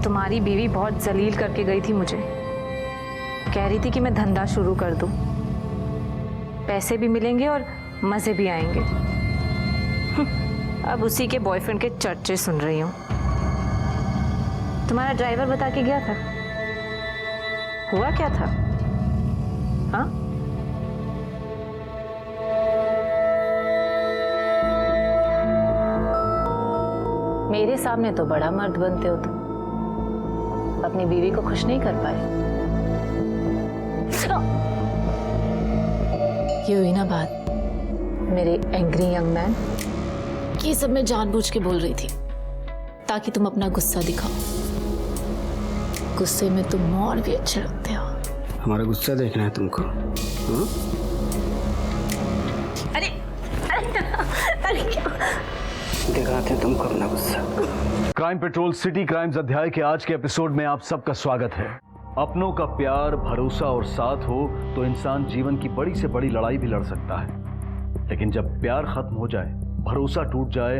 तुम्हारी बीवी बहुत जलील करके गई थी मुझे। कह रही थी कि मैं धंधा शुरू कर दूं, पैसे भी मिलेंगे और मजे भी आएंगे। अब उसी के बॉयफ्रेंड के चर्चे सुन रही हूँ। तुम्हारा ड्राइवर बता के गया था, हुआ क्या था? हाँ, मेरे सामने तो बड़ा मर्द बनते हो तुम, अपनी बीवी को खुश नहीं कर पाए। ये हुई ना बात मेरे एंग्री यंग मैन। ये सब मैं जानबूझ के बोल रही थी ताकि तुम अपना गुस्सा दिखाओ। गुस्से में तुम और भी अच्छे लगते हो। हमारा गुस्सा देखना है तुमको? अरे अरे अरे क्या दिखाते हैं तुमको अपना गुस्सा। क्राइम पेट्रोल सिटी क्राइम्स अध्याय के आज के एपिसोड में आप सबका स्वागत है। अपनों का प्यार, भरोसा और साथ हो तो इंसान जीवन की बड़ी से बड़ी लड़ाई भी लड़ सकता है, लेकिन जब प्यार खत्म हो जाए, भरोसा टूट जाए,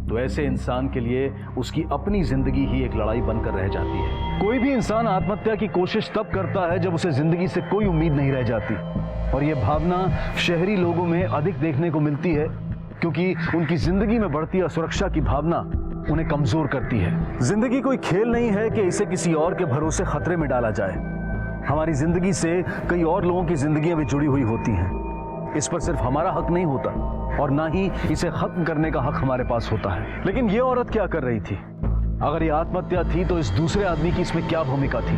तो ऐसे इंसान के लिए उसकी अपनी जिंदगी ही एक लड़ाई बनकर रह जाती है। कोई भी इंसान आत्महत्या की कोशिश तब करता है जब उसे जिंदगी से कोई उम्मीद नहीं रह जाती, और यह भावना शहरी लोगों में अधिक देखने को मिलती है क्योंकि उनकी जिंदगी में बढ़ती असुरक्षा की भावना उन्हें कमजोर करती है। जिंदगी कोई खेल नहीं है कि इसे किसी और के भरोसे खतरे में डाला जाए। हमारी जिंदगी से कई और लोगों की जिंदगियां भी जुड़ी हुई होती हैं। इस पर सिर्फ हमारा हक नहीं होता और ना ही इसे खत्म करने का हक हमारे पास होता है। लेकिन ये औरत क्या कर रही थी? अगर ये आत्महत्या थी तो इस दूसरे आदमी की इसमें क्या भूमिका थी?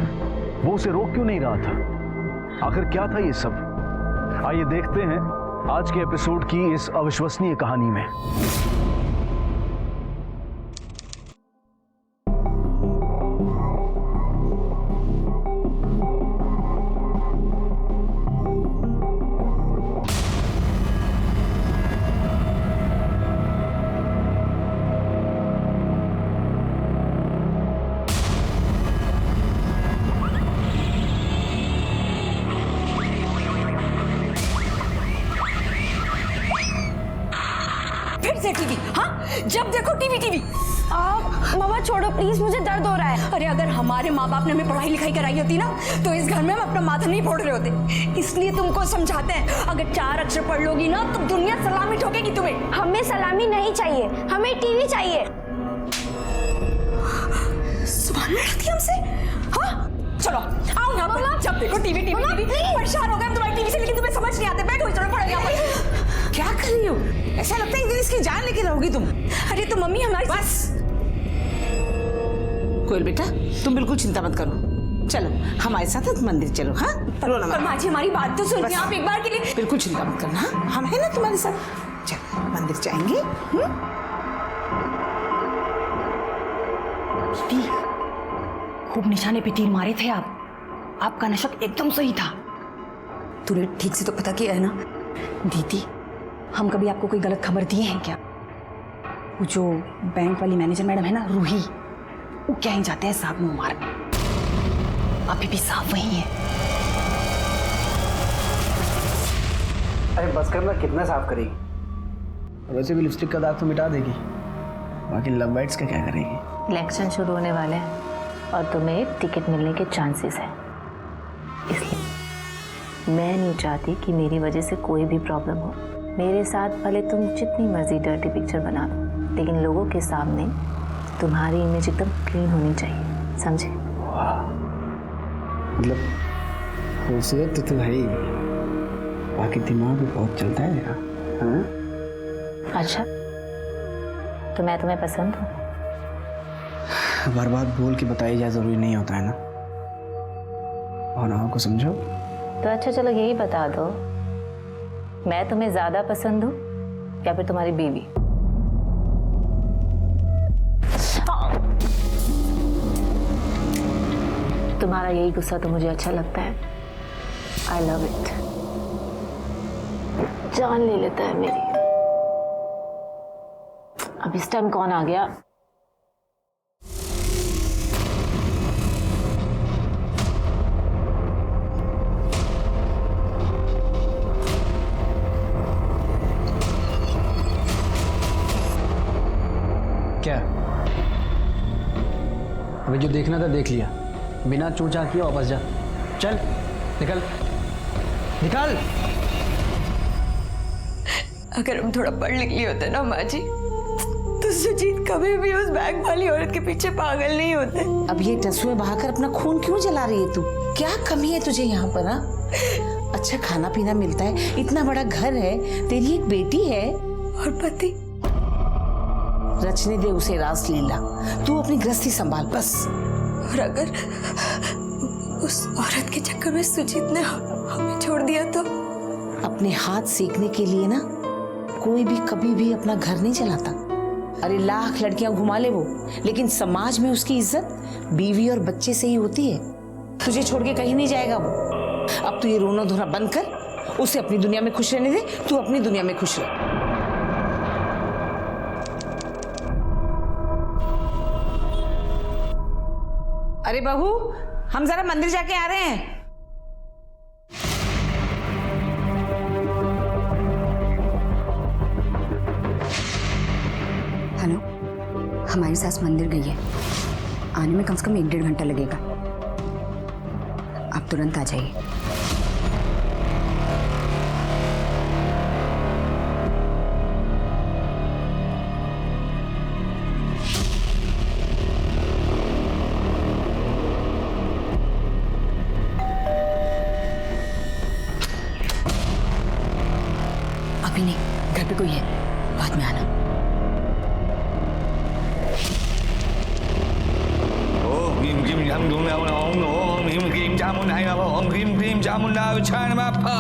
वो उसे रोक क्यों नहीं रहा था? आखिर क्या था ये सब? आइए देखते हैं आज के एपिसोड की इस अविश्वसनीय कहानी में। टीवी, हाँ जब देखो टीवी टीवी। मामा छोड़ो प्लीज, मुझे दर्द हो रहा है। अरे अगर हमारे माँ बाप ने हमें पढ़ाई लिखाई कराई होती ना तो इस घर में हम अपना माथा नहीं फोड़ रहे होते। इसलिए तुमको समझाते हैं, अगर 4 अक्षर पढ़ लोगी ना तो दुनिया सलामी ठोकेगी तुम्हें। हमें सलामी नहीं चाहिए, हमें टीवी चाहिए। सुभान लड़ती हमसे। हाँ चलो आओ यहाँ पर। जब देखो टीवी टीवी टीवी। परेशान हो गए हम तुम्हारी टीवी से, लेकिन तुम्हें समझ नहीं आते। बैठो चलो पढ़ो यहाँ पर। क्या कर रही हो? ऐसा लगता है एक दिन इसकी जान लेके रहोगी तुम। अरे तो मम्मी हमारी बस कोयल बेटा, तुम बिल्कुल चिंता मत करो। चलो हमारे साथ मंदिर चलो। हाँ पर माँ जी हमारी बात तो सुनिए आप एक बार के लिए। बिल्कुल चिंता मत करना, हाँ? हम है ना तुम्हारे साथ। चलो मंदिर जाएंगे। खूब निशाने पे तीर मारे थे आप। आपका नशक एकदम सही था। तूने ठीक से तो पता किया है ना? दीदी हम कभी आपको कोई गलत खबर दिए हैं क्या? वो जो बैंक वाली मैनेजर मैडम है ना रूही, वो क्या ही जाते हैं साहब मुंह मारने। अभी भी साहब वही है। अरे बस करना, कितना साफ करेगी? वैसे भी लिपस्टिक का दाग तो मिटा देगी, बाकी लव बाइट्स का क्या करेगी? इलेक्शन शुरू होने वाले हैं और तुम्हें टिकट मिलने के चांसेस हैं, इसलिए मैं नहीं चाहती कि मेरी वजह से कोई भी प्रॉब्लम हो। मेरे साथ भले तुम जितनी मर्जी डर्टी पिक्चर बना लो, लेकिन लोगों के सामने तुम्हारी इमेज एकदम क्लीन होनी चाहिए, समझे? मतलब खूबसूरत तो है ही, बाकी दिमाग भी बहुत चलता है यार। हाँ? अच्छा तो मैं तुम्हें पसंद हूँ? बार बार बोल के बताई जाए जरूरी नहीं होता है ना, भावनाओं को समझो। तो अच्छा चलो यही बता दो, मैं तुम्हें ज्यादा पसंद हूँ या फिर तुम्हारी बीवी? तुम्हारा यही गुस्सा तो मुझे अच्छा लगता है। I love it. जान ले लेता है मेरी। अब इस टाइम कौन आ गया? क्या अभी जो देखना था देख लिया, बिना चूचा किए वापस जा। चल निकल निकल। अगर हम थोड़ा पढ़ लिख लिए होते ना माँ जी, तो सुजीत कभी भी उस बैंक वाली औरत के पीछे पागल नहीं होते। अब ये टसुए बहाकर अपना खून क्यों जला रही है तू? क्या कमी है तुझे यहाँ पर? हाँ, अच्छा खाना पीना मिलता है, इतना बड़ा घर है, तेरी एक बेटी है और पति। रचने दे उसे रासलीला, तू अपनी गृहस्थी संभाल बस। और अगर उस औरत के चक्कर में सुजीत ने हमें छोड़ दिया तो? अपने हाथ सीखने के लिए ना कोई भी कभी भी अपना घर नहीं चलाता। अरे लाख लड़कियां घुमा ले वो, लेकिन समाज में उसकी इज्जत बीवी और बच्चे से ही होती है। तुझे छोड़ के कहीं नहीं जाएगा वो। अब तू ये रोना धोना बंद कर, उसे अपनी दुनिया में खुश रहने दे, तू अपनी दुनिया में खुश रह। अरे बहू, हम जरा मंदिर जाके आ रहे हैं। हेलो, हमारी सास मंदिर गई है, आने में कम से कम 1-1.5 घंटा लगेगा। आप तुरंत आ जाइए। अभी नहीं, घर पे कोई है, बाद में आना। Om Kim Jam Dum Om Him Kim Jamun Hai Om Kim Kim Jamun Da Chan Ma Pa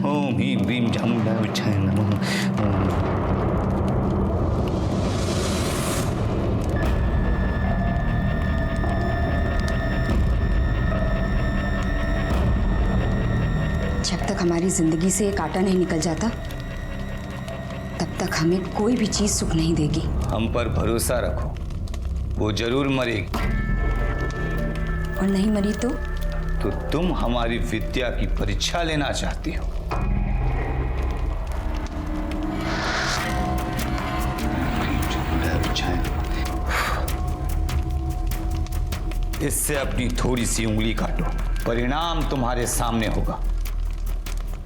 Om Him Kim Jamun Da Chan जब तक हमारी जिंदगी से एक कांटा नहीं निकल जाता, तब तक हमें कोई भी चीज सुख नहीं देगी। हम पर भरोसा रखो, वो जरूर मरेगी। और नहीं मरी तो तुम हमारी विद्या की परीक्षा लेना चाहती हो। इससे अपनी थोड़ी सी उंगली काटो, परिणाम तुम्हारे सामने होगा।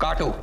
काटो।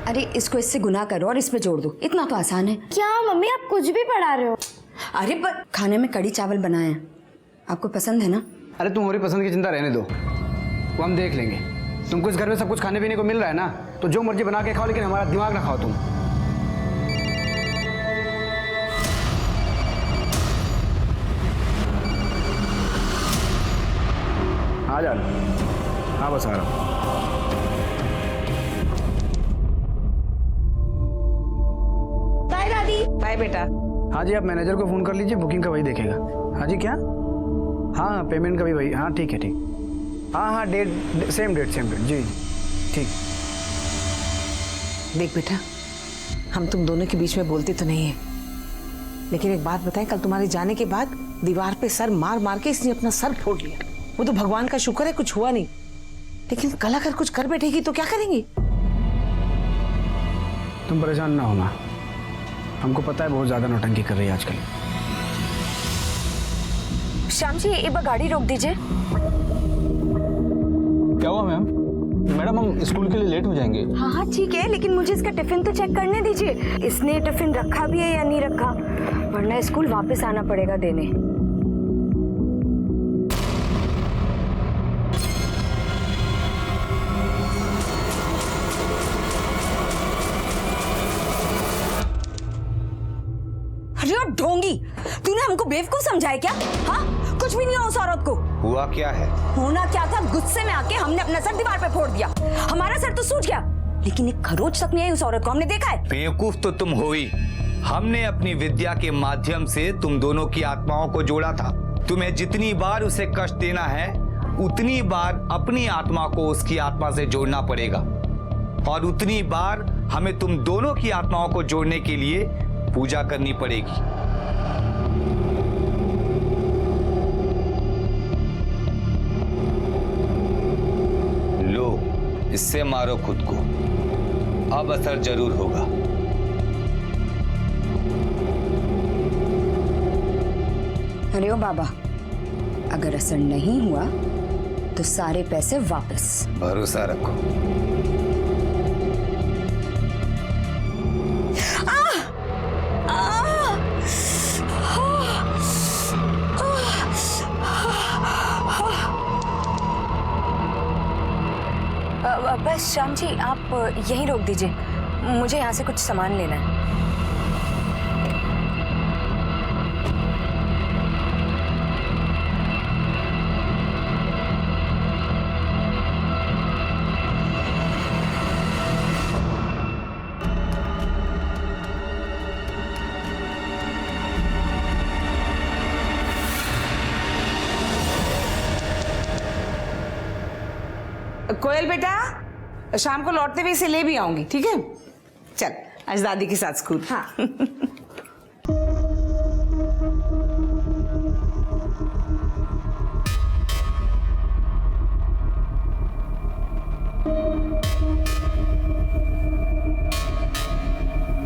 अरे इसको इससे गुना करो और इस पे जोड़ दो, इतना तो आसान है। क्या मम्मी आप कुछ भी पढ़ा रहे हो? अरे पर खाने में कड़ी चावल बनाए हैं, आपको पसंद है ना? अरे तुम हमारी पसंद की चिंता रहने दो, वो हम देख लेंगे। तुमको इस घर में सब कुछ खाने पीने को मिल रहा है ना, तो जो मर्जी बना के खाओ, लेकिन हमारा दिमाग ना खाओ तुम। आ जा। हाँ बस आ रहा हूँ। बाय दादी। बाय बेटा। हाँ जी, आप मैनेजर को फ़ोन कर लीजिए, बुकिंग का वही देखेगा। हाँ जी, क्या? हाँ पेमेंट का भी वही। हाँ ठीक है, ठीक। हाँ डेट सेम डेट जी ठीक। देख बेटा, हम तुम दोनों के बीच में बोलते तो नहीं है, लेकिन एक बात बताएं, कल तुम्हारे जाने के बाद दीवार पे सर मार मार के इसने अपना सर फोड़ लिया। वो तो भगवान का शुक्र है कुछ हुआ नहीं, लेकिन कल अगर कुछ कर बैठेगी तो क्या करेंगी? तुम परेशान ना होना, हमको पता है बहुत ज्यादा नौटंकी कर रही है आजकल। श्याम जी एक बार गाड़ी रोक दीजिए। क्या हुआ मैम? मैडम हम स्कूल के लिए लेट हो जाएंगे। हाँ हाँ ठीक है, लेकिन मुझे इसका टिफिन तो चेक करने दीजिए, इसने टिफिन रखा भी है या नहीं रखा, वरना स्कूल वापस आना पड़ेगा देने। अरे ढोंगी, तूने हमको बेवकूफ समझा है क्या? हाँ, कुछ कुछ भी नहीं हुआ उस औरत को। हुआ क्या है? होना क्या था, गुस्से में आके हमने अपना सर दीवार पे फोड़ दिया। हमारा सर तो सूज गया, लेकिन एक खरोच तक नहीं आई उस औरत को। हमने देखा है। बेवकूफ तो तुम हो ही। हमने अपनी विद्या के माध्यम से तुम दोनों की आत्माओं को जोड़ा था। तुम्हें जितनी बार उसे कष्ट देना है, उतनी बार अपनी आत्मा को उसकी आत्मा से जोड़ना पड़ेगा, और उतनी बार हमें तुम दोनों की आत्माओं को जोड़ने के लिए पूजा करनी पड़ेगी। लो, इससे मारो खुद को, अब असर जरूर होगा। अरे ओ बाबा, अगर असर नहीं हुआ तो सारे पैसे वापस। भरोसा रखो। बस श्याम जी, आप यहीं रोक दीजिए, मुझे यहाँ से कुछ सामान लेना है। कोयल बेटा, शाम को लौटते हुए इसे ले भी आऊंगी, ठीक है? चल आज दादी के साथ स्कूल। हाँ।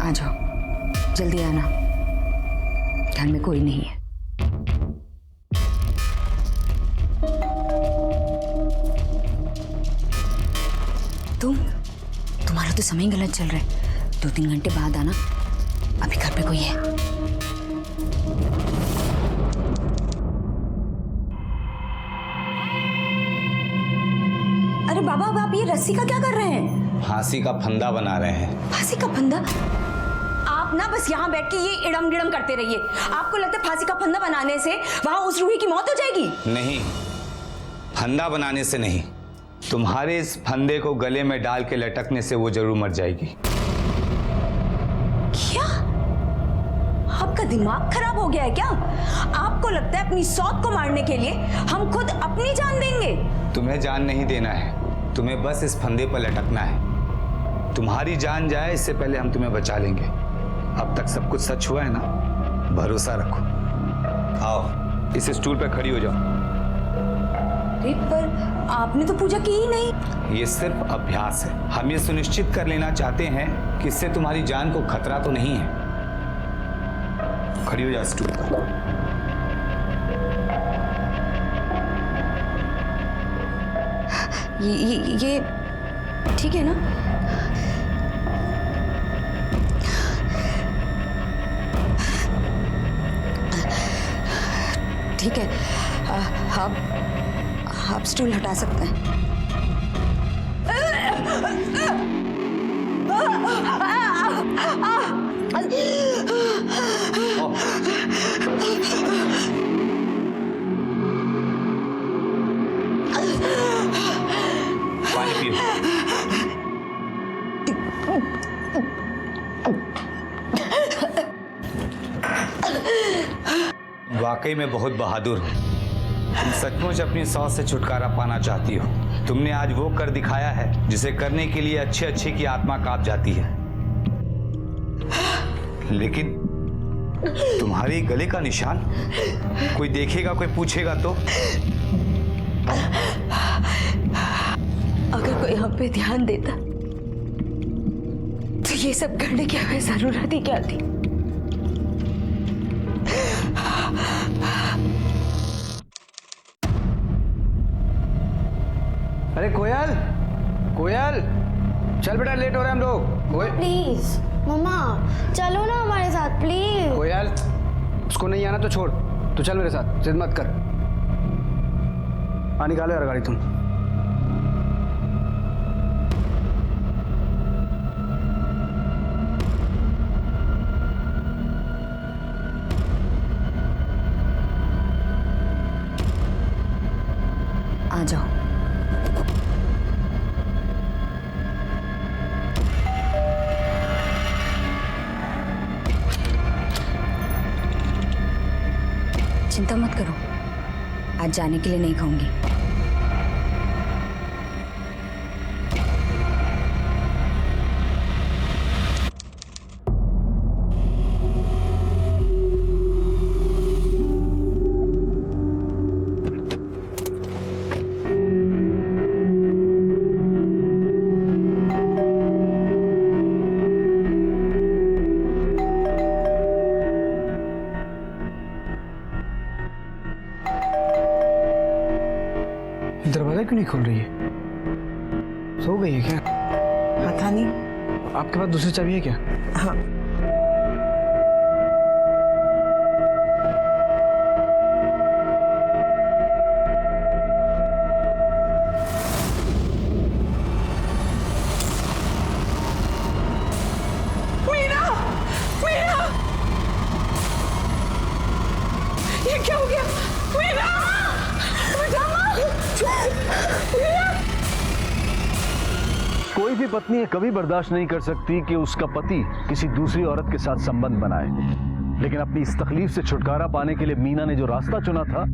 आ जाओ, जल्दी आना, घर में कोई नहीं है। तुम्हारा तो समय गलत चल रहा है। 2-3 घंटे बाद आना, अभी घर पे कोई है। अरे बाबा, अब आप ये रस्सी का क्या कर रहे हैं? फांसी का फंदा बना रहे हैं। फांसी का फंदा? आप ना बस यहाँ बैठ के ये इड़म गिड़म करते रहिए। आपको लगता है फांसी का फंदा बनाने से वहां उस रूही की मौत हो जाएगी? नहीं, फंदा बनाने से नहीं, तुम्हारे इस फंदे को गले में डाल के लटकने से वो जरूर मर जाएगी। क्या आपका दिमाग खराब हो गया है क्या? आपको लगता है अपनी सौत को मारने के लिए हम खुद अपनी जान देंगे? तुम्हें जान नहीं देना है, तुम्हें बस इस फंदे पर लटकना है। तुम्हारी जान जाए इससे पहले हम तुम्हें बचा लेंगे। अब तक सब कुछ सच हुआ है ना, भरोसा रखो। आओ, इस स्टूल पर खड़ी हो जाओ। पर आपने तो पूजा की ही नहीं। ये सिर्फ अभ्यास है। हम ये सुनिश्चित कर लेना चाहते हैं कि इससे तुम्हारी जान को खतरा तो नहीं है। खड़ी हो जा स्टूल पर। ये ठीक है ना? ठीक है, आप स्टूल हटा सकते हैं। पानी पियो। वाकई में बहुत बहादुर हो। तुम सचमुच अपनी सौत से छुटकारा पाना चाहती हो। तुमने आज वो कर दिखाया है जिसे करने के लिए अच्छे अच्छे की आत्मा कांप जाती है। लेकिन तुम्हारे गले का निशान कोई देखेगा, कोई पूछेगा तो? अगर कोई हम पे ध्यान देता तो ये सब करने की हमें जरूरत ही क्या थी? अरे कोयल, कोयल, चल बेटा, लेट हो रहे हैं हम लोग। प्लीज मम्मा चलो ना हमारे साथ प्लीज। कोयल, उसको नहीं आना तो छोड़, तू चल मेरे साथ, जिद मत कर। निकालो यार गाड़ी तुम। आ जाओ। चिंता मत करो, आज जाने के लिए नहीं कहूंगी। दरवाजा क्यों नहीं खोल रही है? सो गई है क्या? पता नहीं। आपके पास दूसरी चाबी है क्या? हाँ। मीना, मीना, ये क्या हो गया? मीना, कोई भी पत्नी कभी बर्दाश्त नहीं कर सकती कि उसका पति किसी दूसरी औरत के साथ संबंध बनाए, लेकिन अपनी इस तकलीफ से छुटकारा पाने के लिए मीना ने जो रास्ता चुना था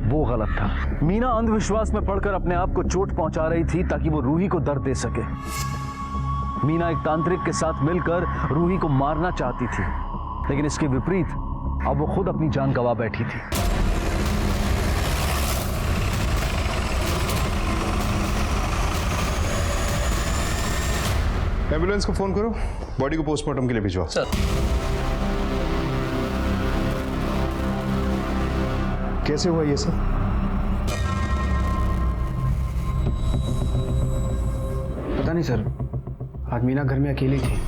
वो गलत था। मीना अंधविश्वास में पड़कर अपने आप को चोट पहुंचा रही थी ताकि वो रूही को दर्द दे सके। मीना एक तांत्रिक के साथ मिलकर रूही को मारना चाहती थी, लेकिन इसके विपरीत अब वो खुद अपनी जान गंवा बैठी थी। एम्बुलेंस को फोन करो, बॉडी को पोस्टमार्टम के लिए भिजवाओ। सर। कैसे हुआ ये सब? पता नहीं सर, आज मीना घर में अकेली थी।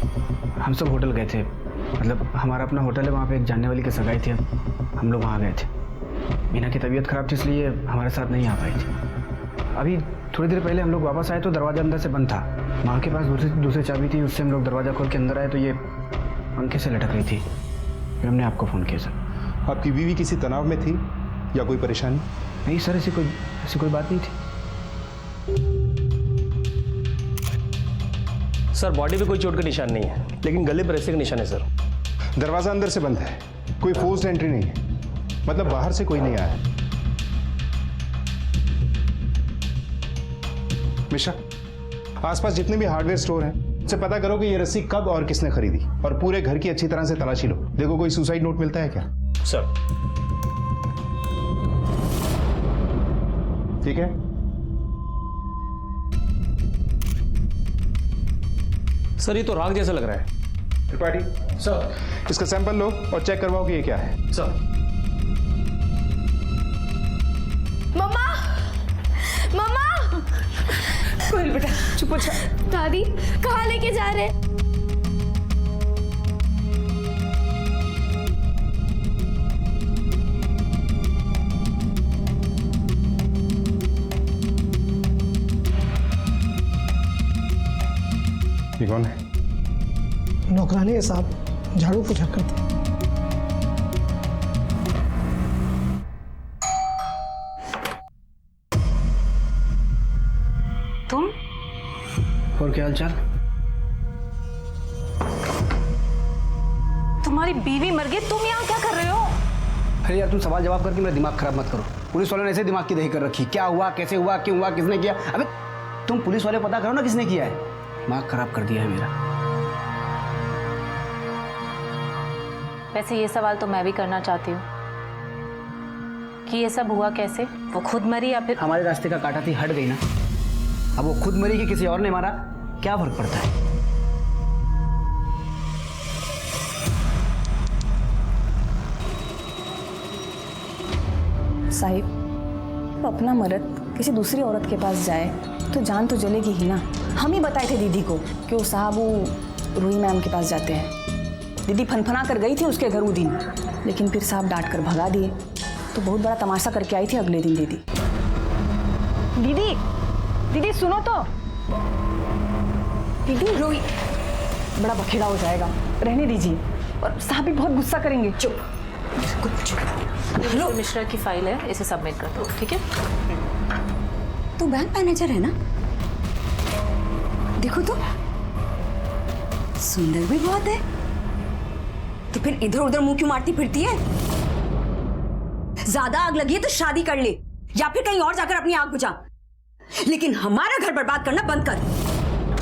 हम सब होटल गए थे, मतलब हमारा अपना होटल है, वहाँ पे एक जानने वाली की सगाई थी, हम लोग वहाँ गए थे। मीना की तबीयत खराब थी इसलिए हमारे साथ नहीं आ पाई थी। अभी थोड़ी देर पहले हम लोग वापस आए तो दरवाज़ा अंदर से बंद था। माँ के पास दूसरी चाबी थी, उससे हम लोग दरवाज़ा खोल के अंदर आए तो ये पंखे से लटक रही थी। फिर हमने आपको फ़ोन किया सर। आपकी बीवी किसी तनाव में थी या कोई परेशानी? नहीं सर, ऐसी कोई बात नहीं थी। सर बॉडी पे कोई चोट का निशान नहीं है, लेकिन गले पर ऐसे का निशान है सर। दरवाज़ा अंदर से बंद है, कोई फोर्स्ड एंट्री नहीं है, मतलब बाहर से कोई नहीं आया है। मिश्रा, आसपास जितने भी हार्डवेयर स्टोर हैं उससे पता करो कि ये रस्सी कब और किसने खरीदी, और पूरे घर की अच्छी तरह से तलाशी लो। देखो कोई सुसाइड नोट मिलता है क्या? सर। ठीक है। सर ये तो राग जैसा लग रहा है। त्रिपाठी सर। इसका सैंपल लो और चेक करवाओ कि ये क्या है। सर। मम्मा, मम्मा, कोयल बेटा चुप हो जा। दादी कहाँ लेके जा रहे? ये कौन है? नौकरानी है साहब, झाड़ू पोछा करते। तुम? और क्या हालचाल? तुम्हारी बीवी मर गई, तुम यहाँ क्या कर रहे हो? अरे यार, तुम सवाल जवाब करके मेरा दिमाग खराब मत करो। पुलिस वालों ने ऐसे दिमाग की दही कर रखी। क्या हुआ, कैसे हुआ, क्यों हुआ, किसने किया? अबे तुम पुलिस वाले पता करो ना किसने किया है। दिमाग खराब कर दिया है मेरा। वैसे ये सवाल तो मैं भी करना चाहती हूँ कि ये सब हुआ कैसे? वो खुद मरी या फिर हमारे रास्ते का कांटा थी, हट गई ना। अब वो खुद मरी कि किसी और ने मारा, क्या फर्क पड़ता है? साहिब, अपना मर्द किसी दूसरी औरत के पास जाए तो जान तो जलेगी ही ना। हम ही बताए थे दीदी को कि वो साहब वो रूही मैम के पास जाते हैं। दीदी फनफना कर गई थी उसके घर वो दिन, लेकिन फिर साहब डांट कर भगा दिए। तो बहुत बड़ा तमाशा करके आई थी अगले दिन दीदी। दीदी, दीदी सुनो तो। दीदी रूही बड़ा बखेड़ा हो जाएगा, रहने दीजिए, और साहब भी बहुत गुस्सा करेंगे। चुप मिश्रा की फाइल है, इसे सबमिट कर दो, ठीक है? तू बैंक मैनेजर है ना? देखो तो सुंदर भी बहुत है, तो फिर इधर उधर मुंह क्यों मारती फिरती है? ज्यादा आग लगी है तो शादी कर ले या फिर कहीं और जाकर अपनी आग बुझा, लेकिन हमारा घर बर्बाद करना बंद कर।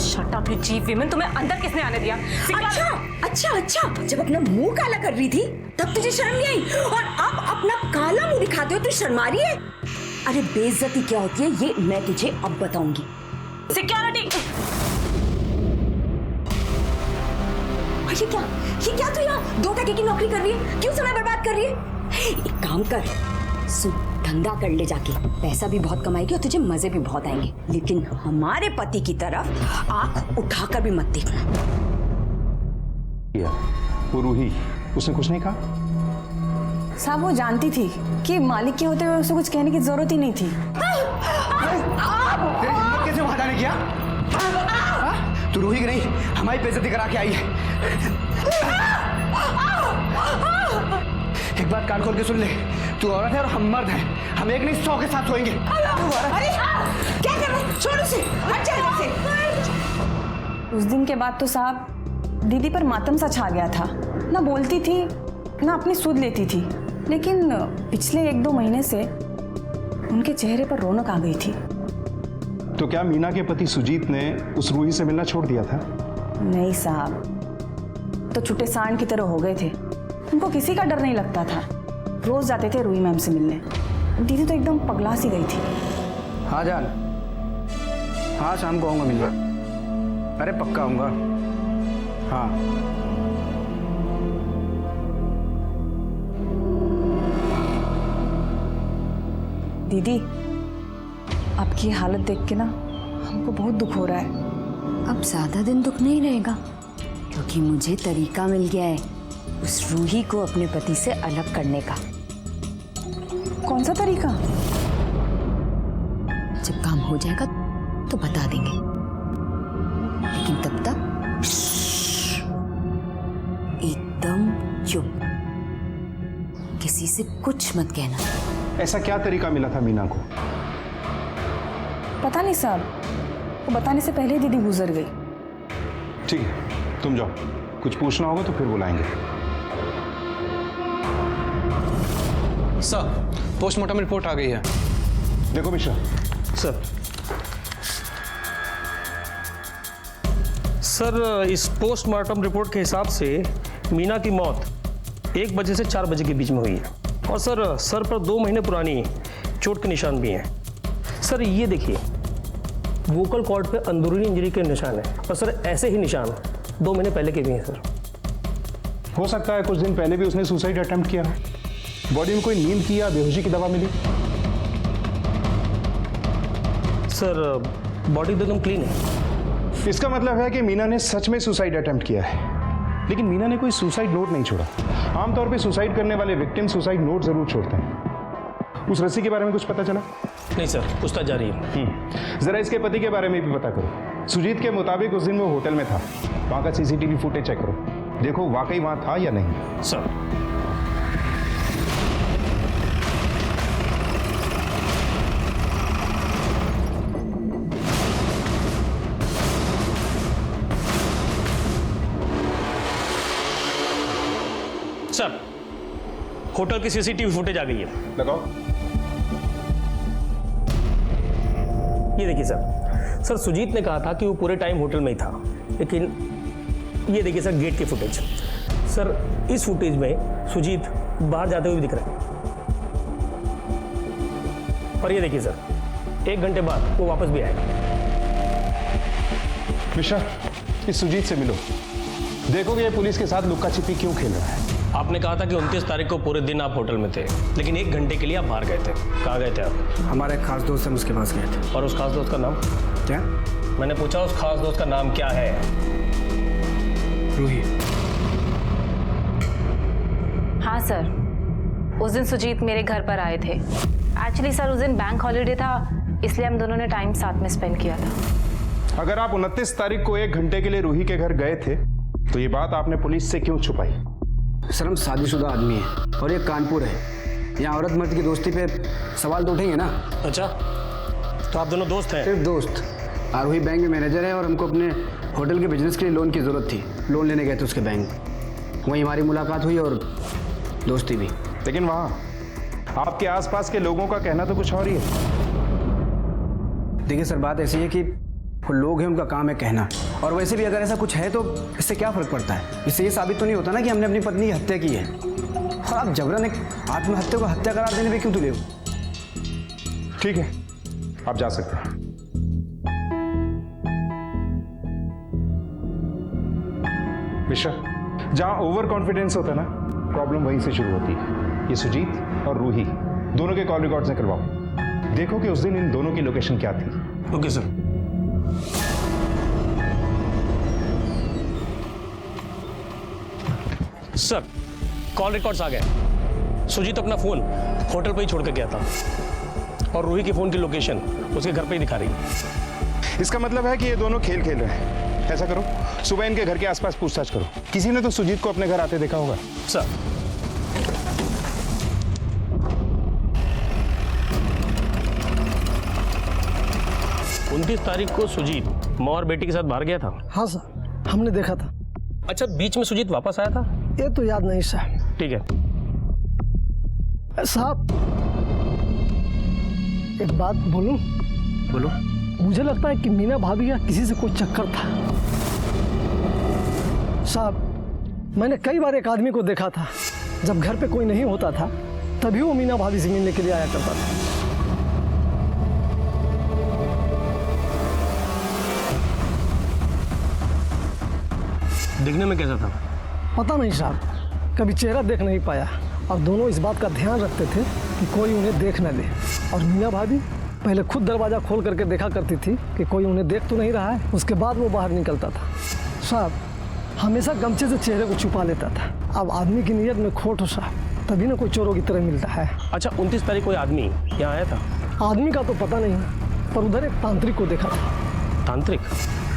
Shut up you chief women, तुम्हें अंदर किसने आने दिया? अच्छा, जब अपना मुंह काला कर रही थी तब तुझे शर्म नहीं आई, और अब अपना काला मुंह दिखाते हो तो शर्मा रही है? अरे बेइज्जती क्या होती है ये मैं तुझे अब बताऊंगी। सिक्योरिटी! ये क्या तू यहाँ 2 टके की नौकरी कर रही है? क्यों समय बर्बाद कर रही है? एक काम कर, धंधा कर ले जाके, पैसा भी बहुत कमाएगी और तुझे मजे भी बहुत आएंगे, लेकिन हमारे पति की तरफ आंख उठाकर भी मत देखना। वो रूही, उसने कुछ नहीं कहा? साहब वो जानती थी कि मालिक के होते हुए उसे कुछ कहने की जरूरत ही नहीं थी। कैसे वहां जाने किया? तू रूही की नहीं, हमारी बेइज्जती करा के आई है। एक बात कान खोल के सुन ले, तू औरत है और हम मर्द हैं, हम एक नहीं 100 के साथ सोएंगे। अरे क्या कर रहे हो? छोड़ उसे, हट जा यहाँ से। उस दिन के बाद तो साहब दीदी पर मातम सा छा गया था, ना बोलती थी ना अपनी सुध लेती थी, लेकिन पिछले 1-2 महीने से उनके चेहरे पर रौनक आ गई थी। तो क्या मीना के पति सुजीत ने उस रूही से मिलना छोड़ दिया था? नहीं साहब, तो छुट्टे सांड की तरह हो गए थे, उनको किसी का डर नहीं लगता था, रोज जाते थे रूही मैम से मिलने। दीदी तो एकदम पगला सी गई थी। हाँ जान, हाँ शाम को आऊँगा मिलने। अरे पक्का आऊँगा। हाँ दीदी, आपकी हालत देख के ना हमको बहुत दुख हो रहा है। अब ज्यादा दिन दुख नहीं रहेगा, क्योंकि मुझे तरीका मिल गया है उस रूही को अपने पति से अलग करने का। कौन सा तरीका? जब काम हो जाएगा तो बता देंगे, लेकिन तब तक एकदम चुप, किसी से कुछ मत कहना। ऐसा क्या तरीका मिला था मीना को? पता नहीं साहब, वो बताने से पहले दीदी गुजर गई। ठीक है, तुम जाओ, कुछ पूछना होगा तो फिर बुलाएंगे। सर, पोस्टमार्टम रिपोर्ट आ गई है। देखो मिश्रा। सर, इस पोस्टमार्टम रिपोर्ट के हिसाब से मीना की मौत 1 बजे से 4 बजे के बीच में हुई है, और सर पर 2 महीने पुरानी चोट के निशान भी हैं। सर ये देखिए, वोकल कॉर्ड पे अंदरूनी इंजरी के निशान है, और सर ऐसे ही निशान 2 महीने पहले के भी हैं सर। हो सकता है कुछ दिन पहले भी उसने सुसाइड अटेम्प्ट किया। बॉडी में कोई नींद की या बेहोशी की दवा मिली? सर बॉडी तो एकदम क्लीन है। इसका मतलब है कि मीना ने सच में सुसाइड अटेम्प्ट किया है, लेकिन मीना ने कोई सुसाइड नोट नहीं छोड़ा। आमतौर पे सुसाइड करने वाले विक्टिम सुसाइड नोट जरूर छोड़ते हैं। उस रस्सी के बारे में कुछ पता चला? नहीं सर, पूछताछ जारी है। जरा इसके पति के बारे में भी पता करो। सुजीत के मुताबिक उस दिन वो होटल में था, वहां का सीसीटीवी फुटेज चेक करो, देखो वाकई वहां था या नहीं। सर सर, होटल की सीसीटीवी फुटेज आ गई है। लगाओ। ये देखिए सर, सुजीत ने कहा था कि वो पूरे टाइम होटल में ही था, लेकिन ये देखिए सर गेट की फुटेज। सर इस फुटेज में सुजीत बाहर जाते हुए भी दिख रहा है, और ये देखिए सर 1 घंटे बाद वो वापस भी आएगा। मिश्रा, इस सुजीत से मिलो, देखोगे ये पुलिस के साथ लुक्का छिपी क्यों खेल रहा है। आपने कहा था कि 29 तारीख को पूरे दिन आप होटल में थे, लेकिन 1 घंटे के लिए आप बाहर गए थे। कहाँ गए थे आप? हमारा एक खास दोस्त है, उसके पास गए थे। और उस खास दोस्त का नाम क्या? मैंने पूछा उस खास दोस्त का नाम क्या है? रूही। हाँ सर, उस दिन सुजीत मेरे घर पर आए थे। एक्चुअली सर उस दिन बैंक हॉलीडे था, इसलिए हम दोनों ने टाइम साथ में स्पेंड किया था। अगर आप 29 तारीख को 1 घंटे के लिए रूही के घर गए थे तो ये बात आपने पुलिस से क्यों छुपाई? सर हम शादीशुदा आदमी है और ये कानपुर है, यहाँ औरत मर्द की दोस्ती पे सवाल तो उठेंगे ना। अच्छा, तो आप दोनों दोस्त हैं? सिर्फ दोस्त। आरोही बैंक में मैनेजर है और हमको अपने होटल के बिजनेस के लिए लोन की ज़रूरत थी। लोन लेने गए थे उसके बैंक, वहीं हमारी मुलाकात हुई और दोस्ती भी। लेकिन वहाँ आपके आसपास के लोगों का कहना तो कुछ और ही है। देखिए सर, बात ऐसी है कि वो लोग हैं, उनका काम है कहना। और वैसे भी अगर ऐसा कुछ है तो इससे क्या फ़र्क पड़ता है? इससे ये साबित तो नहीं होता ना कि हमने अपनी पत्नी की हत्या की है। और आप जबरन एक आत्महत्या को हत्या करार देने पे क्यों तुले हो? ठीक है, आप जा सकते हैं। मिश्रा, जहां ओवर कॉन्फिडेंस होता है ना, प्रॉब्लम वहीं से शुरू होती है। ये सुजीत और रूही दोनों के कॉल रिकॉर्ड से करवाओ। देखो कि उस दिन इन दोनों की लोकेशन क्या थी। Okay sir. Sir, call records आ गए। सुजीत अपना फोन होटल पर ही छोड़ कर गया था और रूही की फोन की लोकेशन उसके घर पे ही दिखा रही है। इसका मतलब है कि ये दोनों खेल खेल रहे हैं। ऐसा करो, सुबह इनके घर के आसपास पूछताछ करो। किसी ने तो सुजीत को अपने घर आते देखा होगा। सर, उनतीस तारीख को सुजीत माँ और बेटी के साथ बाहर गया था। हाँ सर, हमने देखा था। अच्छा, बीच में सुजीत वापस आया था? ये तो याद नहीं साहब। ठीक है साहब, एक बात बोलूं? बोलो। मुझे लगता है कि मीना भाभी का किसी से कोई चक्कर था। साहब, मैंने कई बार एक आदमी को देखा था, जब घर पे कोई नहीं होता था तभी वो मीना भाभी से मिलने के लिए आया करता था। दिखने में कैसा था? पता नहीं साहब, कभी चेहरा देख नहीं पाया। और दोनों इस बात का ध्यान रखते थे कि कोई उन्हें देख न ले। और मीना भाभी पहले खुद दरवाज़ा खोल करके देखा करती थी कि कोई उन्हें देख तो नहीं रहा है, उसके बाद वो बाहर निकलता था। साहब, हमेशा गमछे से चेहरे को छुपा लेता था। अब आदमी की नीयत में खोट हो साहब, तभी ना कोई चोरों की तरह मिलता है। अच्छा, 29 तारीख कोई आदमी यहाँ आया था? आदमी का तो पता नहीं, पर उधर एक तांत्रिक को देखा था। तांत्रिक?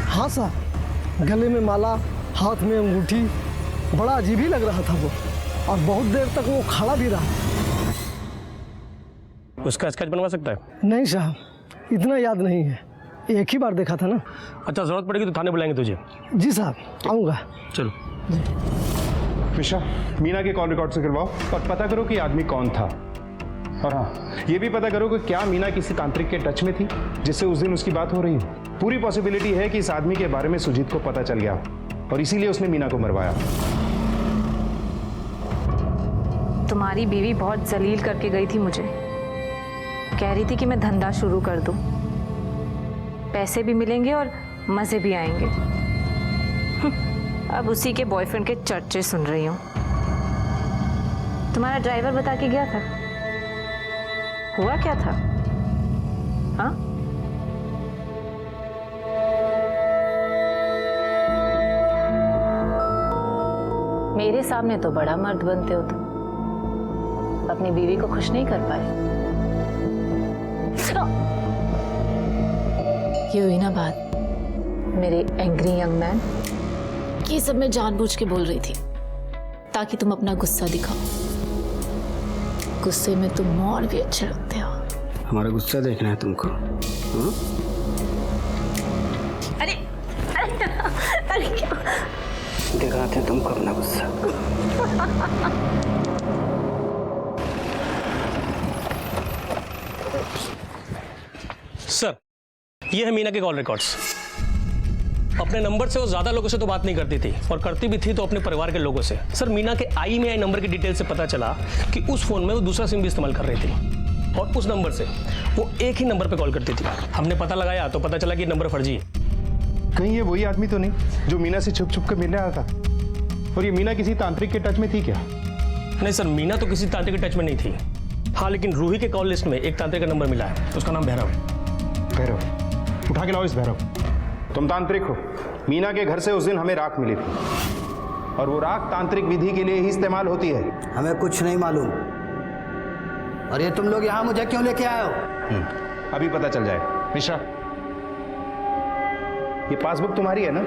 हाँ साहब, गले में माला, हाथ में अंगूठी, बड़ा अजीब ही लग रहा था वो। और बहुत देर तक वो खड़ा भी रहा। उसका स्केच बनवा सकता है? नहीं साहब, इतना याद नहीं है, एक ही बार देखा था ना। अच्छा, जरूरत पड़ेगी तो थाने बुलाएंगे तुझे। जी साहब, आऊँगा। चलो। मिश्रा, मीना के कॉल रिकॉर्ड से करवाओ और पता करो कि आदमी कौन था। और हाँ, ये भी पता करो कि क्या मीना किसी तांत्रिक के टच में थी जिससे उस दिन उसकी बात हो रही हो। पूरी पॉसिबिलिटी है कि इस आदमी के बारे में सुजीत को पता चल गया और इसीलिए उसने मीना को मरवाया। तुम्हारी बीवी बहुत जलील करके गई थी मुझे। कह रही थी कि मैं धंधा शुरू कर दूं, पैसे भी मिलेंगे और मजे भी आएंगे। अब उसी के बॉयफ्रेंड के चर्चे सुन रही हूं। तुम्हारा ड्राइवर बता के गया था, हुआ क्या था? हाँ, मेरे सामने तो बड़ा मर्द बनते हो तुम, अपनी बीवी को खुश नहीं कर पाए। ये हुई ना बात, मेरे एंग्री यंग मैन। ये सब मैं जानबूझ के बोल रही थी ताकि तुम अपना गुस्सा दिखाओ। गुस्से में तुम और भी अच्छे लगते हो। हमारा गुस्सा देखना है तुमको? अरे अरे अरे क्या दिखाते हैं तुमको अपना गुस्सा। सर, ये है मीना के कॉल रिकॉर्ड्स। अपने नंबर से वो ज्यादा लोगों से तो बात नहीं करती थी, और करती भी थी तो अपने परिवार के लोगों से। सर, मीना के IMEI नंबर की डिटेल से पता चला कि उस फोन में वो दूसरा सिम भी इस्तेमाल कर रही थी और उस नंबर से वो एक ही नंबर पे कॉल करती थी। हमने पता लगाया तो पता चला कि नंबर फर्जी है। कहीं ये वही आदमी तो नहीं जो मीना से छुप छुप कर मिलने आया था? और ये मीना किसी तांत्रिक के टच में थी क्या? नहीं सर, मीना तो किसी तांत्रिक के टच में नहीं थी। हाँ, लेकिन रूही के कॉल लिस्ट में एक तांत्रिक का नंबर मिला है, उसका नाम भैरव है। भैरव? उठा के लाओ इस भैरव। तुम तांत्रिक हो। मीना के घर से उस दिन हमें राख मिली थी और वो राख तांत्रिक विधि के लिए ही इस्तेमाल होती है। हमें कुछ नहीं मालूम। और ये तुम लोग यहाँ मुझे क्यों लेके आए हो? अभी पता चल जाएगा। मिश्रा, ये पासबुक तुम्हारी है ना?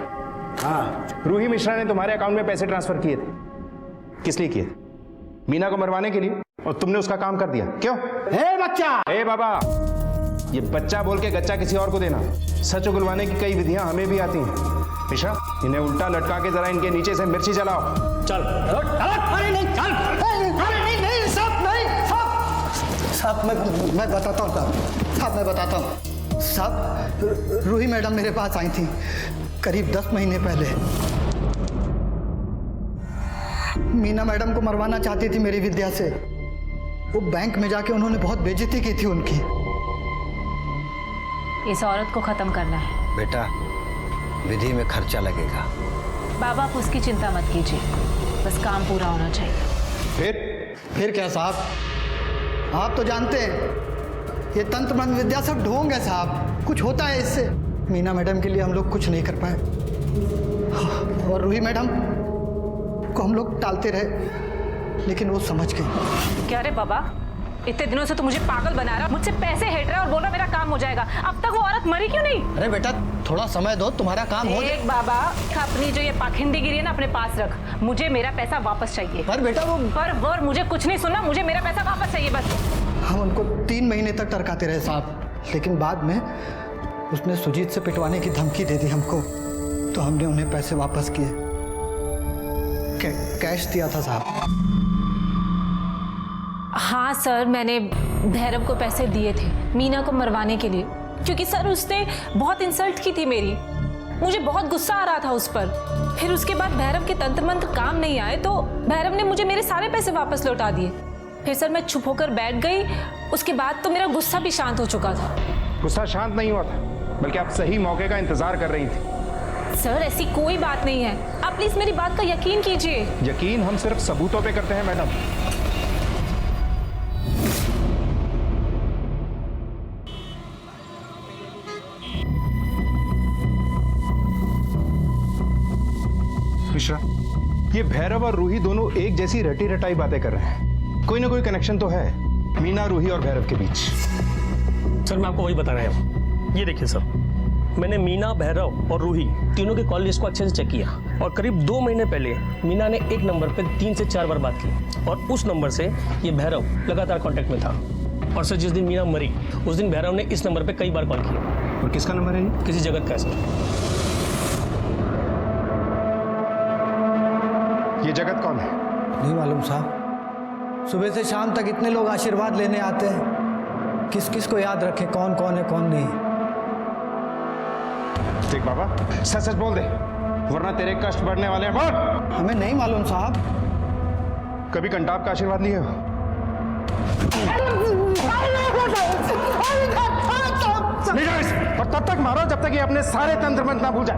हाँ। रूही मिश्रा ने तुम्हारे अकाउंट में पैसे ट्रांसफर किए थे। किस लिए किए थे? मीना को मरवाने के लिए, और तुमने उसका काम कर दिया। क्यों? ए बच्चा! ए बाबा, ये बच्चा बोल के गच्चा किसी और को देना। सच उगलवाने की कई विधियां हमें भी आती हैं। मिश्रा, इन्हें उल्टा लटका के जरा इनके नीचे से मिर्ची जलाओ। चल। अरे नहीं, चल। अरे नहीं नहीं साहब, नहीं साहब, मैं बताता हूँ साहब, मैं बताता हूँ साहब। रूही मैडम मेरे पास आई थी करीब 10 महीने पहले। मीना मैडम को मरवाना चाहती थी मेरी विद्या से। वो बैंक में जाके उन्होंने बहुत बेइज्जती की थी उनकी। इस औरत को खत्म करना है। बेटा, विधि में खर्चा लगेगा। बाबा, आप उसकी चिंता मत कीजिए, बस काम पूरा होना चाहिए। फिर क्या साहब, आप तो जानते हैं ये तंत्र मंत्र विद्या सब ढोंग है साहब। कुछ होता है इससे। मीना मैडम के लिए हम लोग कुछ नहीं कर पाए, और रूही मैडम को हम लोग टालते रहे, लेकिन वो समझ गई। क्या रे बाबा, इतने दिनों से तो मुझे पागल बना रहा, मुझसे पैसे हेट रहा और बोल रहा मेरा काम हो जाएगा। अब तक वो औरत मरी क्यों नहीं? अरे बेटा, थोड़ा समय दो, तुम्हारा काम हो जाएगा। बाबा, अपनी जो ये पाखंडीगिरी है ना अपने पास रख। मुझे मेरा पैसा वापस चाहिए। पर बेटा वो पर मुझे कुछ नहीं सुनना, मुझे मेरा पैसा वापस चाहिए बस। हम उनको 3 महीने तक टरकाते रहे साहब, लेकिन बाद में उसने सुजीत से पिटवाने की धमकी दे दी हमको, तो हमने उन्हें पैसे वापस किए। कैश दिया था साहब। हाँ सर, मैंने भैरव को पैसे दिए थे मीना को मरवाने के लिए, क्योंकि सर उसने बहुत इंसल्ट की थी मेरी। मुझे बहुत गुस्सा आ रहा था उस पर। फिर उसके बाद भैरव के तंत्र मंत्र काम नहीं आए तो भैरव ने मुझे मेरे सारे पैसे वापस लौटा दिए। फिर सर मैं चुप होकर बैठ गई। उसके बाद तो मेरा गुस्सा भी शांत हो चुका था। गुस्सा शांत नहीं हुआ था, बल्कि आप सही मौके का इंतजार कर रही थी। सर ऐसी कोई बात नहीं है, आप प्लीज मेरी बात का यकीन कीजिए। यकीन हम सिर्फ सबूतों पे करते हैं मैडम। मिश्रा, ये भैरव और रूही दोनों एक जैसी रटी रटाई बातें कर रहे हैं। कोई ना कोई कनेक्शन तो है मीना, रूही और भैरव के बीच। सर मैं आपको वही बता रहा हूँ। ये देखिए सर, मैंने मीना, भैरव और रूही तीनों के कॉल लिस्ट को अच्छे से चेक किया, और करीब 2 महीने पहले मीना ने एक नंबर पे 3 से 4 बार बात की, और उस नंबर से ये भैरव लगातार कांटेक्ट में था। और सर जिस दिन मीना मरी उस दिन भैरव ने इस नंबर पे कई बार कॉल किया। और किसका नंबर है ये? किसी जगत का है सर। ये जगत कौन है? नहीं मालूम साहब। सुबह से शाम तक इतने लोग आशीर्वाद लेने आते हैं, किस किस को याद रखें कौन कौन है कौन नहीं। देख बाबा, सच सच बोल दे, वरना तेरे कष्ट बढ़ने वाले हैं। बोल। हमें नहीं मालूम साहब। कभी कंटाप का आशीर्वाद लिए हो? और तब तक मारो जब तक ये अपने सारे तंत्र मंत्र ना भूल जाए।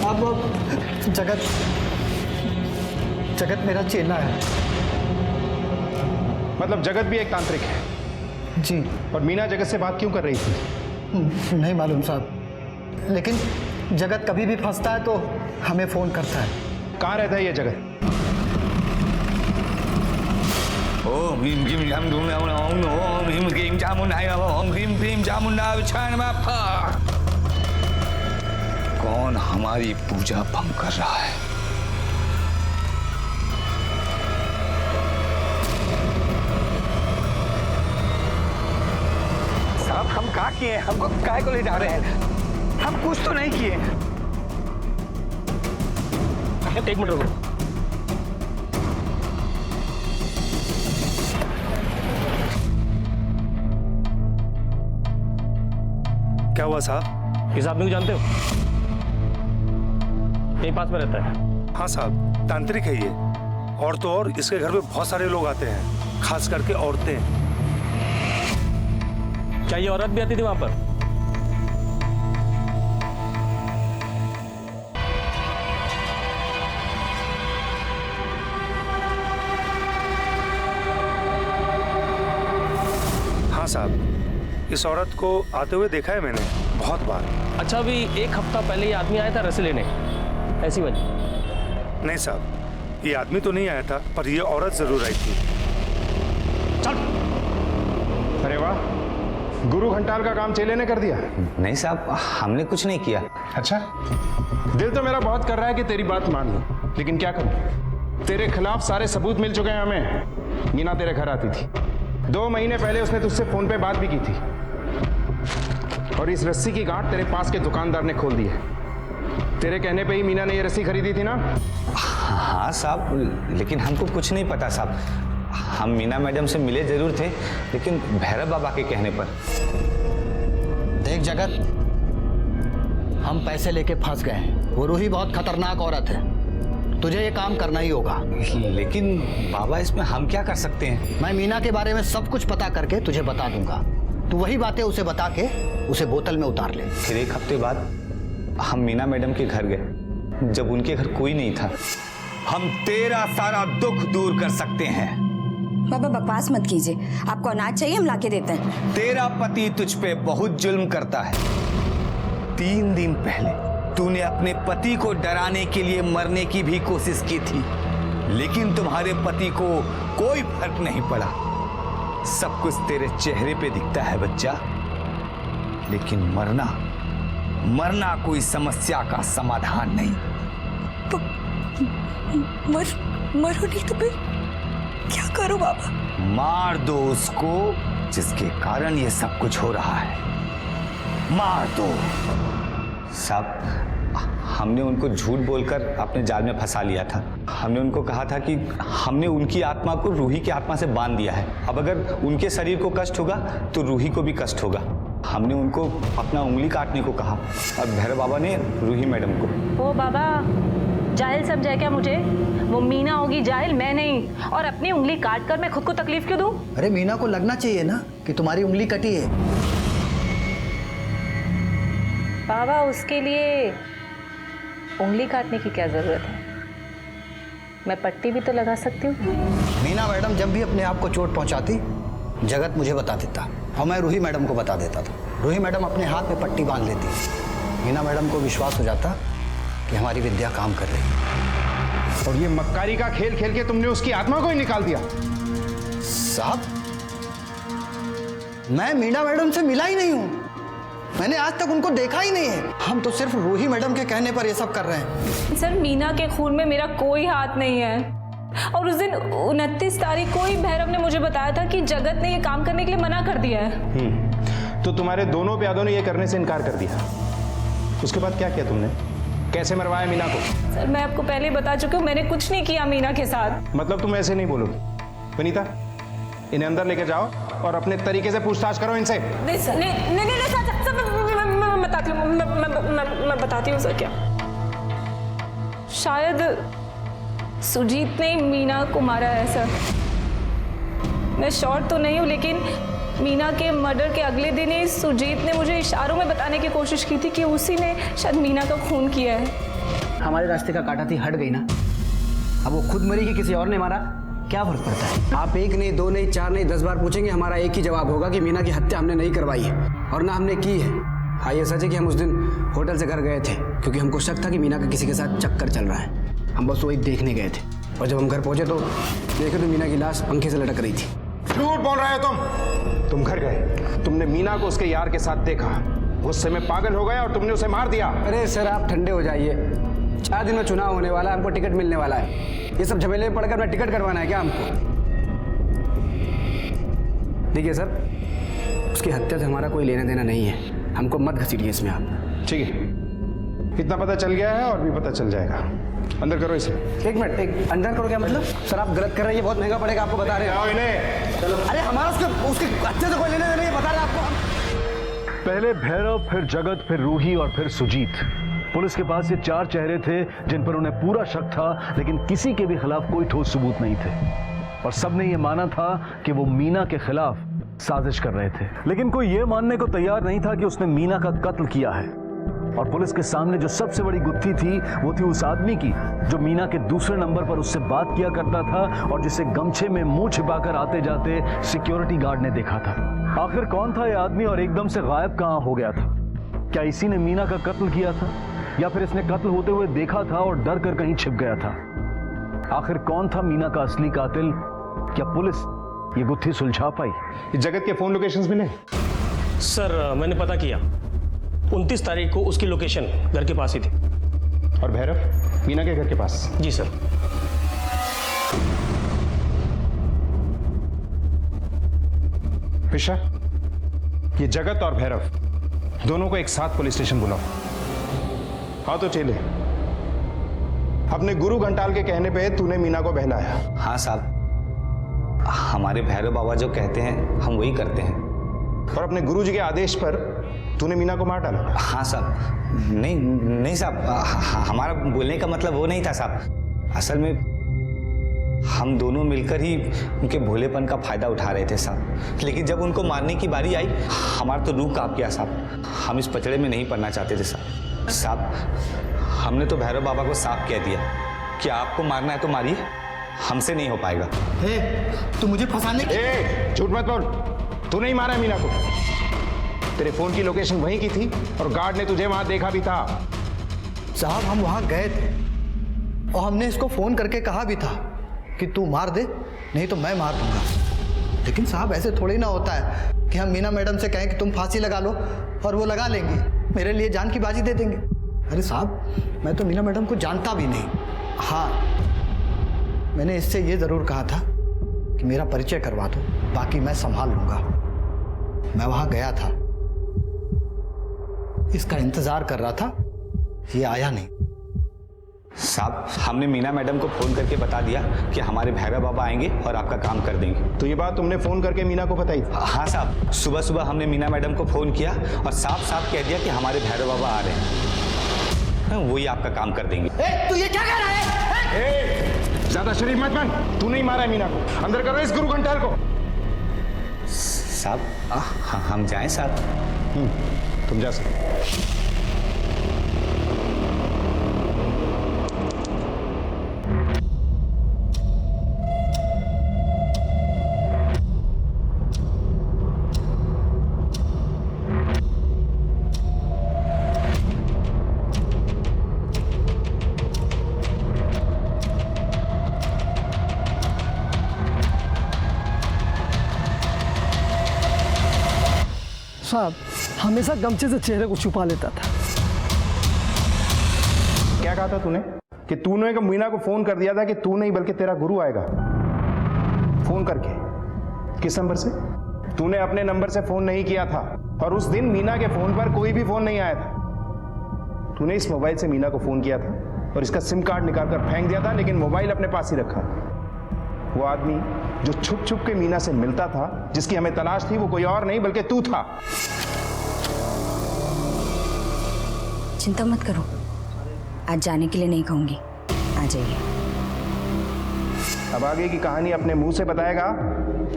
अब जगत मेरा चेला है। मतलब जगत भी एक तांत्रिक है? जी। और मीना जगत से बात क्यों कर रही थी? नहीं मालूम साहब, लेकिन जगत कभी भी फंसता है तो हमें फोन करता है। कहाँ रहता है ये जगत? ओम ह्रीम क्लीम चामुंडाय ओम ह्रीम क्लीम चामुंडाय ओम ह्रीम क्लीम चामुंडाय कौन हमारी पूजा भंग कर रहा है? साहब हम क्या किए? हमको काय को ले जा रहे हैं? हम कुछ तो नहीं किए। एक मिनट रुको। क्या हुआ साहब? इस आदमी को जानते हो? यहीं पास में रहता है। हाँ साहब, तांत्रिक है ये। और तो और इसके घर में बहुत सारे लोग आते हैं, खास करके औरतें। क्या ये औरत भी आती थी वहां पर? हाँ साहब, इस औरत को आते हुए देखा है मैंने बहुत बार। अच्छा, अभी 1 हफ्ता पहले ये आदमी आया था रस्सी लेने, ऐसी वजह? नहीं साहब, ये आदमी तो नहीं आया था, पर ये औरत जरूर आई थी। चल। अरे वाह, गुरु घंटाल का काम चेले ने कर दिया। नहीं साहब, हमने कुछ नहीं किया। अच्छा, दिल तो मेरा बहुत कर रहा है कि तेरी बात मान लूं, लेकिन क्या करूं? तेरे खिलाफ सारे सबूत मिल चुके हैं हमें। मीना तेरे घर आती थी, 2 महीने पहले उसने तुझसे फोन पे बात भी की थी, और इस रस्सी की गांठ तेरे पास के दुकानदार ने खोल दी है। तेरे कहने पे ही मीना ने ये रस्सी खरीदी थी ना? हाँ साहब, लेकिन हमको कुछ नहीं पता साहब। हम मीना मैडम से मिले जरूर थे, लेकिन भैरव बाबा के कहने पर। देख जगत, हम पैसे लेके फंस गए हैं। वो रूही बहुत खतरनाक औरत है, तुझे ये काम करना ही होगा। लेकिन बाबा इसमें हम क्या कर सकते हैं? मैं मीना के बारे में सब कुछ पता करके तुझे बता दूंगा। तू वही बातें उसे बता के उसे बोतल में उतार ले। फिर 1 हफ्ते बाद हम मीना मैडम के घर गए, जब उनके घर कोई नहीं था। हम तेरा सारा दुख दूर कर सकते हैं। बाबा बकवास मत कीजिए, आपको अनाज चाहिए, हम लाके देते हैं। तेरा पति तुझ पे बहुत जुल्म करता है। 3 दिन पहले तूने अपने पति को डराने के लिए मरने की भी कोशिश की थी, लेकिन तुम्हारे पति को कोई फर्क नहीं पड़ा। सब कुछ तेरे चेहरे पे दिखता है बच्चा, लेकिन मरना कोई समस्या का समाधान नहीं। मरो नहीं तो फिर क्या करो बाबा? मार दो उसको जिसके कारण ये सब कुछ हो रहा है, मार दो। साहब, हमने उनको झूठ बोलकर अपने जाल में फंसा लिया था। हमने उनको कहा था कि हमने उनकी आत्मा को रूही की आत्मा से बांध दिया है। अब अगर उनके शरीर को कष्ट होगा तो रूही को भी कष्ट होगा। हमने उनको अपना उंगली काटने को कहा, और भैरव बाबा ने रूही मैडम को। ओ बाबा, जाहिल समझा क्या मुझे? वो मीना होगी जाहिल, मैं नहीं। और अपनी उंगली काट कर मैं खुद को तकलीफ क्यों दूं? अरे मीना को लगना चाहिए ना कि तुम्हारी उंगली कटी है। बाबा, उसके लिए उंगली काटने की क्या जरूरत है? मैं पट्टी भी तो लगा सकती हूँ। मीना मैडम जब भी अपने आप को चोट पहुंचाती, जगत मुझे बता देता और मैं रूही मैडम को बता देता था। रूही मैडम अपने हाथ में पट्टी बांध लेती। मीना मैडम को विश्वास हो जाता कि हमारी विद्या काम कर रही है। और ये मक्कारी का खेल खेल के तुमने उसकी आत्मा को ही निकाल दिया। साहब, मैं मीना मैडम से मिला ही नहीं हूं। मैंने आज तक उनको देखा ही नहीं है। हम तो सिर्फ रूही मैडम के कहने पर ये सब कर रहे हैं। सर, मीना के खून में मेरा कोई हाथ नहीं है। और उस दिन 29 तारीख को ही भैरव ने मुझे बताया था कि जगत ने ये काम करने के लिए मना कर दिया है। तो तुम्हारे दोनों प्यादों ने ये करने से इनकार कर दिया। उसके बाद क्या किया तुमने? कैसे मरवाया मीना को? सर, मैं आपको पहले बता चुकी हूँ, मैंने कुछ नहीं किया मीना के साथ। मतलब तुम ऐसे नहीं बोलोगी? वनीता, इन्हें अंदर लेकर जाओ और अपने तरीके से पूछताछ करो इनसे। नहीं सर, मैं बताती हूँ सर। क्या शायद सुजीत ने मीना को मारा है सर। मैं श्योर तो नहीं हूँ, लेकिन मीना के मर्डर के अगले दिन ही सुजीत ने मुझे इशारों में बताने की कोशिश की थी कि उसी ने शायद मीना का खून किया है। हमारे रास्ते का काटा थी, हट गई ना। अब वो खुद मरी कि किसी और ने मारा, क्या फर्क पड़ता है? आप 1 नहीं 2 नहीं 4 नहीं 10 बार पूछेंगे, हमारा एक ही जवाब होगा कि मीना की हत्या हमने नहीं करवाई है और ना हमने की है। हाँ, ये सच है कि हम उस दिन होटल से घर गए थे क्योंकि हमको शक था कि मीना का किसी के साथ चक्कर चल रहा है। हम बस वही देखने गए थे, और जब हम घर पहुंचे तो देखे तो मीना की लाश पंखे से लटक रही थी। झूठ बोल रहे हो तुम घर गए, तुमने मीना को उसके यार के साथ देखा, गुस्से में पागल हो गया और तुमने उसे मार दिया। अरे सर, आप ठंडे हो जाइए। 4 दिन में चुनाव होने वाला है, हमको टिकट मिलने वाला है। ये सब झमेले में पड़कर अपना टिकट करवाना है क्या हमको? देखिए सर, उसकी हत्या से हमारा कोई लेना देना नहीं है। हमको मत घसीटिए इसमें आप। ठीक है, इतना पता चल गया है और भी पता चल जाएगा। अंदर करो इसे। 1 मिनट, एक अंदर करो क्या मतलब? सर, आप गलत कर रहे हैं, ये बहुत महंगा पड़ेगा, आपको बता रहे हैं। इन्हें चलो। अरे हमारा उसके हत्या से कोई लेना देना नहीं, बता रहे हैं आपको। पहले भैरव, फिर जगत, फिर रूही और फिर सुजीत। पुलिस के पास ये 4 चेहरे थे जिन पर उन्हें पूरा शक था, लेकिन किसी के भी खिलाफ कोई ठोस सबूत नहीं थे, और सबने ये माना था कि वो मीना के खिलाफ साजिश कर रहे थे। लेकिन कोई ये मानने को तैयार नहीं था कि उसने मीना का कत्ल किया है। और पुलिस के सामने जो सबसे बड़ी गुत्थी थी वो थी उस आदमी की जो मीना के दूसरे नंबर पर उससे बात किया करता था और जिसे गमछे में मुंह छिपाकर आते जाते सिक्योरिटी गार्ड ने देखा था। आखिर कौन था यह आदमी और एकदम से गायब कहां हो गया था? क्या इसी ने मीना का कत्ल किया था, या फिर इसने कत्ल होते हुए देखा था और डर कर कहीं छिप गया था? आखिर कौन था मीना का असली कातिल? क्या पुलिस ये गुत्थी सुलझा पाई? जगत के फोन लोकेशंस मिले? सर, मैंने पता किया, 29 तारीख को उसकी लोकेशन घर के पास ही थी। और भैरव मीना के घर के पास? जी सर। पिशा, ये जगत और भैरव दोनों को एक साथ पुलिस स्टेशन बुलाओ। हाँ तो चले। अपने गुरु घंटाल के कहने पे तूने मीना को बहलाया। हाँ साहब, हमारे भैरव बाबा जो कहते हैं हम वही करते हैं। और अपने गुरुजी के आदेश पर तूने मीना को मार डाला। हाँ साहब, नहीं साहब, हमारा बोलने का मतलब वो नहीं था साहब। असल में हम दोनों मिलकर ही उनके भोलेपन का फायदा उठा रहे थे साहब। लेकिन जब उनको मारने की बारी आई, हमारा तो रूह कांप गया साहब। हम इस पचड़े में नहीं पड़ना चाहते थे साहब। हमने तो भैरव बाबा को साफ कह दिया कि आपको मारना है तो मारिए, हमसे नहीं हो पाएगा। तू मुझे फंसाने की झूठ मत बोल। तू नहीं मारा है मीना को। तेरे फोन की लोकेशन वहीं की थी और गार्ड ने तुझे वहां देखा भी था। साहब हम वहां गए थे और हमने इसको फोन करके कहा भी था कि तू मार दे, नहीं तो मैं मार दूंगा। लेकिन साहब ऐसे थोड़ी ना होता है कि हम मीना मैडम से कहें कि तुम फांसी लगा लो और वो लगा लेंगी, मेरे लिए जान की बाजी दे देंगे। अरे साहब मैं तो मीना मैडम को जानता भी नहीं। हाँ, मैंने इससे ये ज़रूर कहा था कि मेरा परिचय करवा दो, बाकी मैं संभाल लूंगा। मैं वहां गया था, इसका इंतजार कर रहा था, ये आया नहीं। साहब हमने मीना मैडम को फोन करके बता दिया कि हमारे भैरव बाबा आएंगे और आपका काम कर देंगे। तो ये बात तुमने फोन करके मीना को बताई? हाँ साहब, सुबह सुबह हमने मीना मैडम को फोन किया और साफ साफ कह दिया कि हमारे भैरव बाबा आ रहे हैं, वही आपका काम कर देंगे। तू ये क्या कह रहा है? ज्यादा शरीफ मत बन। तू नहीं मारा है मीना को। अंदर करो इस गुरु घंटाल को। साहब हम जाएं साहब? तुम जा सकते। साहब हमेशा गमछे से चेहरे को छुपा लेता था। क्या कहा था तूने? कि तूने मीना को फोन कर दिया था कि तू नहीं बल्कि तेरा गुरु आएगा। फोन करके किस नंबर से? तूने अपने नंबर से फोन नहीं किया था और उस दिन मीना के फोन पर कोई भी फोन नहीं आया था। तूने इस मोबाइल से मीना को फोन किया था और इसका सिम कार्ड निकालकर फेंक दिया था, लेकिन मोबाइल अपने पास ही रखा। वो आदमी जो छुप छुप के मीना से मिलता था, जिसकी हमें तलाश थी, वो कोई और नहीं बल्कि तू था। चिंता मत करो, आज जाने के लिए नहीं कहूंगी, आ जाइए। अब आगे की कहानी अपने मुंह से बताएगा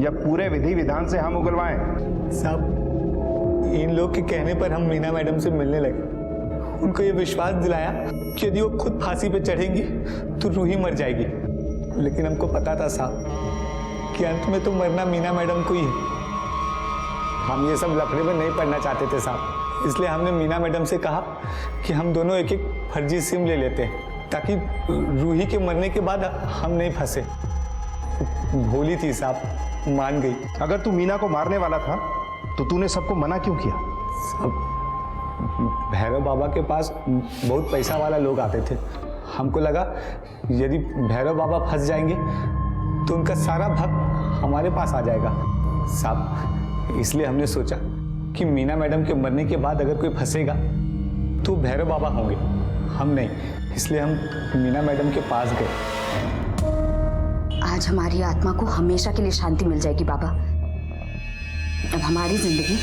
या पूरे विधि विधान से हम उगलवाएं? साहब इन लोग के कहने पर हम मीना मैडम से मिलने लगे। उनको ये विश्वास दिलाया कि यदि वो खुद फांसी पे चढ़ेंगी तो रूही मर जाएगी। लेकिन हमको पता था साहब कि अंत में तो मरना मीना मैडम को ही है। हम ये सब लफड़े में नहीं पड़ना चाहते थे साहब, इसलिए हमने मीना मैडम से कहा कि हम दोनों एक एक फर्जी सिम ले लेते हैं ताकि रूही के मरने के बाद हम नहीं फंसे। भोली थी साहब, मान गई। अगर तू मीना को मारने वाला था तो तूने सबको मना क्यों किया? सब भैरव बाबा के पास बहुत पैसा वाला लोग आते थे। हमको लगा यदि भैरव बाबा फंस जाएंगे तो उनका सारा भक्त हमारे पास आ जाएगा साहब। इसलिए हमने सोचा कि मीना मैडम के मरने के बाद अगर कोई फंसेगा तो भैरव बाबा होंगे, हम नहीं। इसलिए हम मीना मैडम के पास गए। आज हमारी आत्मा को हमेशा के लिए शांति मिल जाएगी बाबा। अब हमारी जिंदगी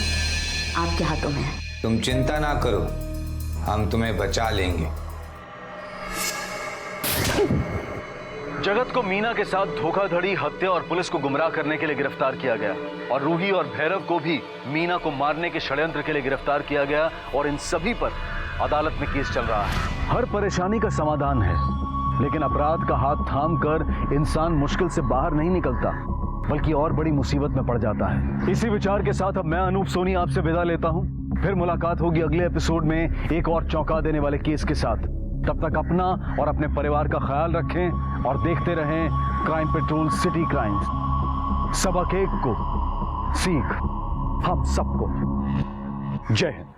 आपके हाथों में है। तुम चिंता ना करो, हम तुम्हें बचा लेंगे। जगत को मीना के साथ धोखाधड़ी, हत्या और पुलिस को गुमराह करने के लिए गिरफ्तार किया गया और रूही और भैरव को भी मीना को मारने के षड्यंत्र के लिए गिरफ्तार किया गया और इन सभी पर अदालत में केस चल रहा है। हर परेशानी का समाधान है, लेकिन अपराध का हाथ थाम कर इंसान मुश्किल से बाहर नहीं निकलता, बल्कि और बड़ी मुसीबत में पड़ जाता है। इसी विचार के साथ अब मैं अनूप सोनी आपसे विदा लेता हूं। फिर मुलाकात होगी अगले एपिसोड में एक और चौंका देने वाले केस के साथ। तब तक अपना और अपने परिवार का ख्याल रखें और देखते रहें क्राइम पेट्रोल सिटी क्राइम्स। सबक एक को सीख हम सबको। जय हिंद।